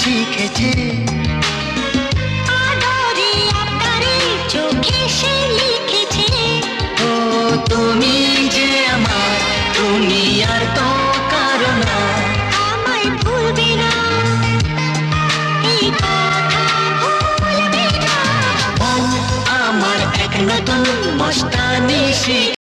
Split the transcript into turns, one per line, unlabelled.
শিখেছে।
আদরে আকারে চোখে সে লিখেছে,
ও তুমি যে আমার, তুমি আর তো কারো না।
আমায় ভুলবে না, এই কথা ভুলবে না।
ও আমার এক নতুন মস্তানি শিখেছে।